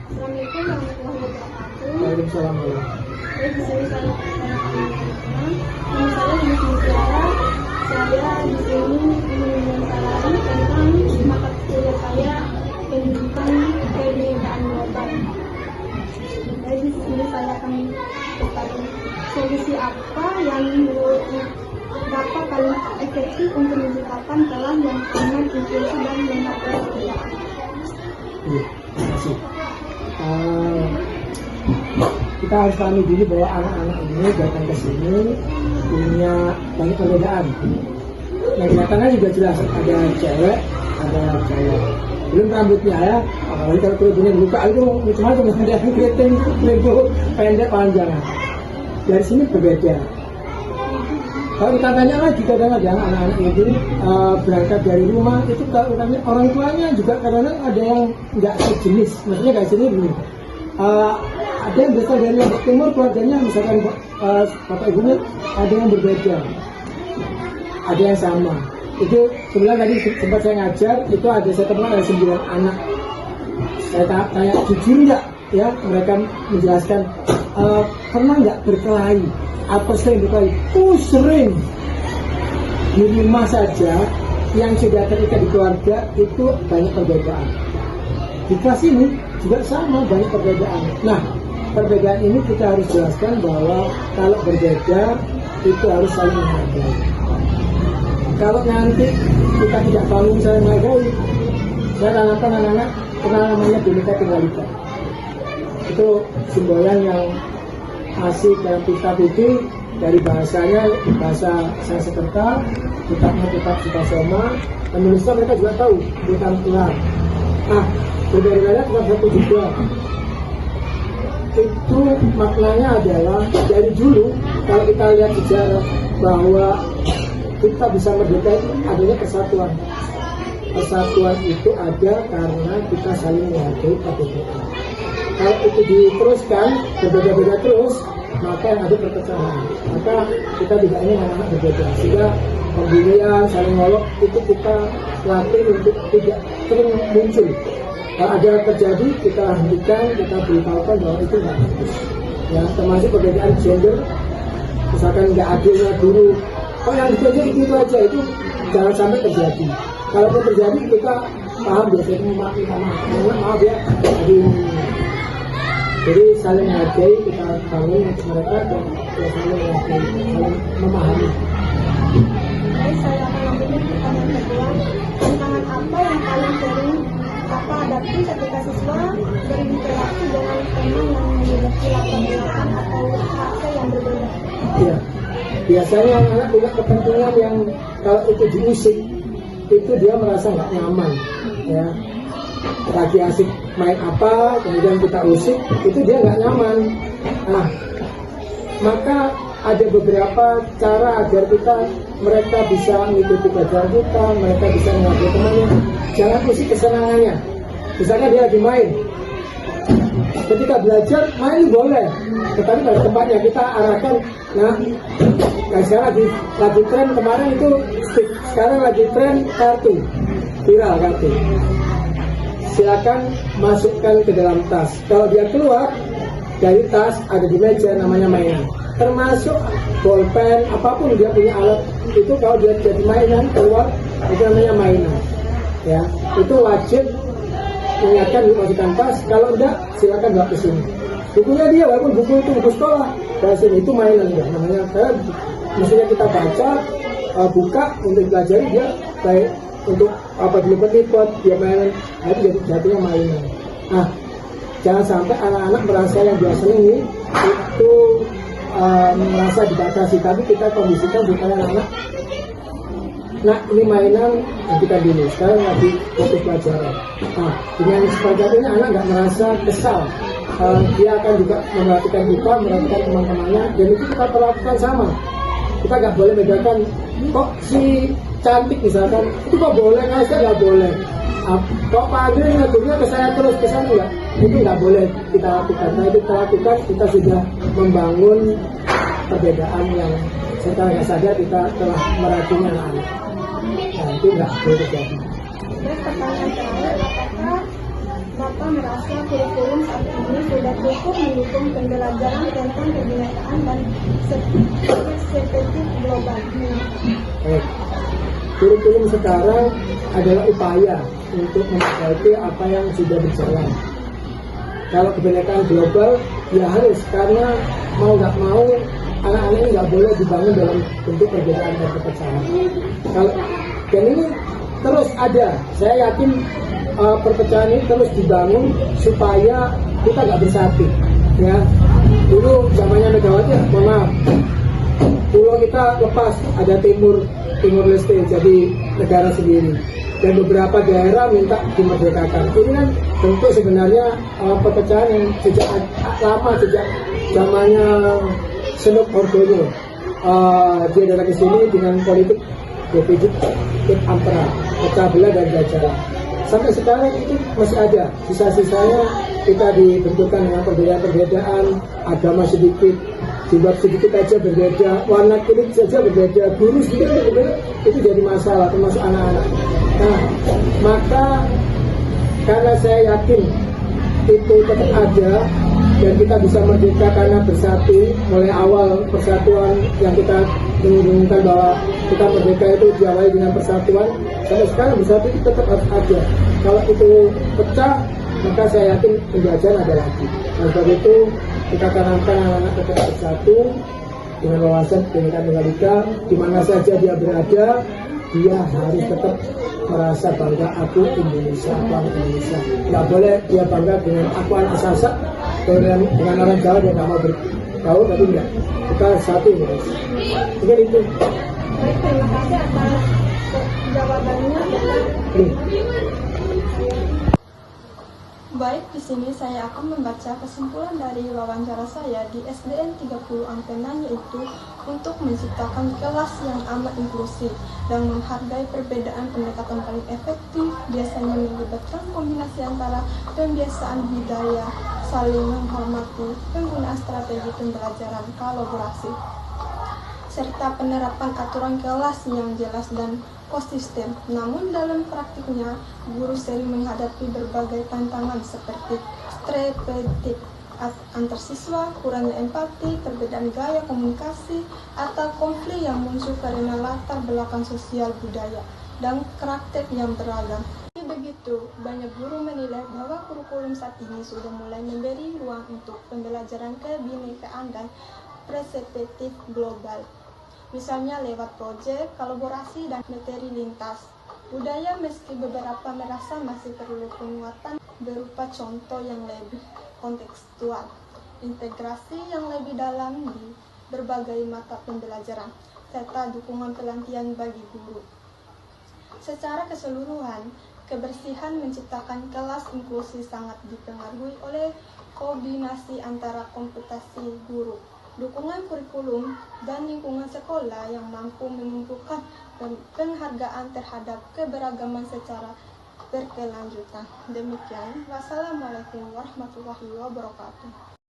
Assalamualaikum warahmatullahi wabarakatuh. Waalaikumsalam. Baik, di sini saya nama saya Yusuf Mutiara. Saya di sini ingin menyampaikan tentang mata kuliah saya pendidikan kebinekaan global. Jadi di sini saya akan bertanya solusi apa yang menurutnya dapat paling efektif untuk menciptakan kelas yang aman, inklusif dan menghargai perbedaan. Iya, terima kasih. Kita harus pahami dulu bahwa anak-anak ini datang ke sini punya banyak perbedaan. Nah, kelihatannya juga jelas ada cewek, ada cowok. Belum rambutnya ya, apalagi kalau kulitnya dibuka itu macam-macam, ada yang keriting, lembu, pendek, panjang. Dari sini berbeda. Kalau kita tanya lagi kadang-kadang anak-anak itu berangkat dari rumah itu kalau tanya orang tuanya juga kadang-kadang ada yang nggak sejenis, maksudnya nggak sejenis begini. Ada yang berasal dari Lombok Timur, keluarganya misalkan bapak ibunya ada yang berbeda, ada yang sama. Itu sebenarnya tadi sempat saya ngajar itu ada saya temukan ada 9 anak. Saya tanya jujur nggak ya mereka menjelaskan pernah nggak berkelahi? Apa sering berkelahi? Sering. Di rumah saja yang sudah terikat di keluarga itu banyak perbedaan. Di kelas ini juga sama banyak perbedaan. Nah, perbedaan ini kita harus jelaskan bahwa kalau berbeda itu harus saling menghargai. Kalau nanti kita tidak saling menghargai, saya tanamkan anak-anak kenal namanya Bhinneka Tunggal Ika. Itu simbolan yang asik dalam kitab itu dari bahasanya bahasa Sanskerta, kitabnya kitab Sutasoma, penulisnya mereka juga tahu bukan Tuhan. Nah, berbeda-beda kitab satu juga. Itu maknanya adalah dari dulu kalau kita lihat sejarah bahwa kita bisa merdeka itu adanya kesatuan. Kesatuan itu ada karena kita saling menghargai perbedaan. Kalau itu diteruskan berbeda-beda terus, maka yang ada perpecahan. Maka kita tidak ingin anak-anak berbeda. Sehingga pembulian, saling ngolok itu kita latih untuk tidak sering muncul. Kalau ada terjadi, kita hentikan, kita beritahukan bahwa itu tidak bagus. Ya, termasuk perbedaan gender, misalkan nggak adilnya guru. Kalau yang diajar itu aja itu jangan sampai terjadi. Kalaupun terjadi kita paham biasanya maaf ya. Jadi saling menghargai kita bangun mereka dan saling menghargai, saling memahami. Baik, saya akan lanjutkan pertanyaan kedua. Tantangan apa yang paling sering Bapak hadapi ketika siswa berinteraksi dengan teman yang memiliki latar belakang atau fase yang berbeda? Iya, biasanya anak-anak punya kepentingan yang kalau itu diusik itu dia merasa nggak nyaman, ya. Lagi asik main apa, kemudian kita usik, itu dia nggak nyaman. Nah, maka ada beberapa cara agar mereka bisa mengikuti pelajaran kita, mereka bisa menghargai temannya. Jangan usik kesenangannya. Misalnya dia lagi main, ketika belajar main boleh, tetapi pada tempatnya kita arahkan. Nah sekarang lagi tren kemarin itu stick, sekarang lagi tren kartu, viral kartu. Silakan masukkan ke dalam tas. Kalau dia keluar dari tas ada di meja namanya mainan. Termasuk bolpen, apapun dia punya alat itu kalau dia jadi mainan keluar itu namanya mainan. Ya, itu wajib mengingatkan dimasukkan tas. Kalau enggak silakan bawa ke sini. Bukunya dia walaupun buku itu buku sekolah, dari sini itu mainan ya. Namanya mestinya kita baca, buka untuk pelajari dia baik. Untuk apa dilipet-lipet dia mainan, itu jadi jatuhnya mainan. Nah, jangan sampai anak-anak merasa yang biasanya ini itu merasa dibatasi, tapi kita kondisikan supaya anak-anak, nah ini mainan yang kita dulu, sekarang lagi fokus pelajaran. Nah, dengan seperti ini anak nggak merasa kesal. Dia akan juga memperhatikan kita, memperhatikan teman-temannya, dan itu kita perlakukan sama. Kita nggak boleh bedakan kok si cantik misalkan itu kok boleh, saya nggak boleh. Kok Pak Adri ngeduknya ke saya terus ke sana nggak, itu nggak boleh kita lakukan. Nah itu kita lakukan, kita sudah membangun perbedaan yang secara nggak sadar kita telah meracuni anak-anak. Nah itu nggak boleh terjadi. Terus pertanyaan terakhir, apakah Bapak merasa kurikulum saat ini sudah cukup mendukung pembelajaran tentang kebinekaan dan perspektif global. Kurikulum sekarang adalah upaya untuk memperbaiki apa yang sudah berjalan. Kalau kebinekaan global, ya harus, karena mau nggak mau anak-anak ini nggak boleh dibangun dalam bentuk perbedaan dan perpecahan. Dan ini terus ada, saya yakin perpecahan ini terus dibangun supaya kita nggak bersatu. Ya, dulu zamannya Megawati, mohon maaf, pulau kita lepas, ada Timur Leste jadi negara sendiri, dan beberapa daerah minta dimerdekakan. Ini kan bentuk sebenarnya perpecahan yang sejak lama, sejak zamannya Senok Ordono. Dia datang ke sini dengan politik defisit ampera, pecah belah dan jajaran. Sampai sekarang itu masih ada sisa-sisanya. Kita dibenturkan dengan perbedaan-perbedaan, agama sedikit, jilbab sedikit aja berbeda, warna kulit saja berbeda, guru sedikit berbeda, itu jadi masalah, termasuk anak-anak. Nah, maka karena saya yakin itu tetap ada dan kita bisa merdeka karena bersatu. Mulai awal persatuan yang kita menginginkan bahwa kita merdeka itu diawali dengan persatuan, sampai sekarang bersatu itu tetap harus ada. Kalau itu pecah, maka saya yakin penjajahan ada lagi. Nah, sebab itu kita tanamkan anak-anak tetap bersatu dengan wawasan Bhinneka Tunggal Ika. Di mana saja dia berada, dia harus tetap merasa bangga, aku Indonesia, aku anak Indonesia. Nggak boleh dia bangga dengan aku anak Sasak, dengan orang Jawa dia nggak mau bergaul, tapi enggak, kita satu Indonesia. Mungkin itu. Baik, terima kasih atas jawabannya. Baik, di sini saya akan membaca kesimpulan dari wawancara saya di SDN 30 Ampenan, yaitu untuk menciptakan kelas yang amat inklusif dan menghargai perbedaan. Pendekatan paling efektif biasanya melibatkan kombinasi antara pembiasaan budaya, saling menghormati, penggunaan strategi pembelajaran kolaborasi, serta penerapan aturan kelas yang jelas dan konsisten. Namun dalam praktiknya, guru sering menghadapi berbagai tantangan seperti stereotip antar siswa, kurangnya empati, perbedaan gaya komunikasi, atau konflik yang muncul karena latar belakang sosial budaya dan karakter yang beragam. Begitu, banyak guru menilai bahwa kurikulum saat ini sudah mulai memberi ruang untuk pembelajaran kebinekaan dan perspektif global. Misalnya lewat proyek, kolaborasi, dan materi lintas budaya, meski beberapa merasa masih perlu penguatan berupa contoh yang lebih kontekstual, integrasi yang lebih dalam di berbagai mata pembelajaran, serta dukungan pelatihan bagi guru. Secara keseluruhan, kebersihan menciptakan kelas inklusi sangat dipengaruhi oleh kombinasi antara kompetisi guru, dukungan kurikulum, dan lingkungan sekolah yang mampu menumbuhkan penghargaan terhadap keberagaman secara berkelanjutan. Demikian, wassalamualaikum warahmatullahi wabarakatuh.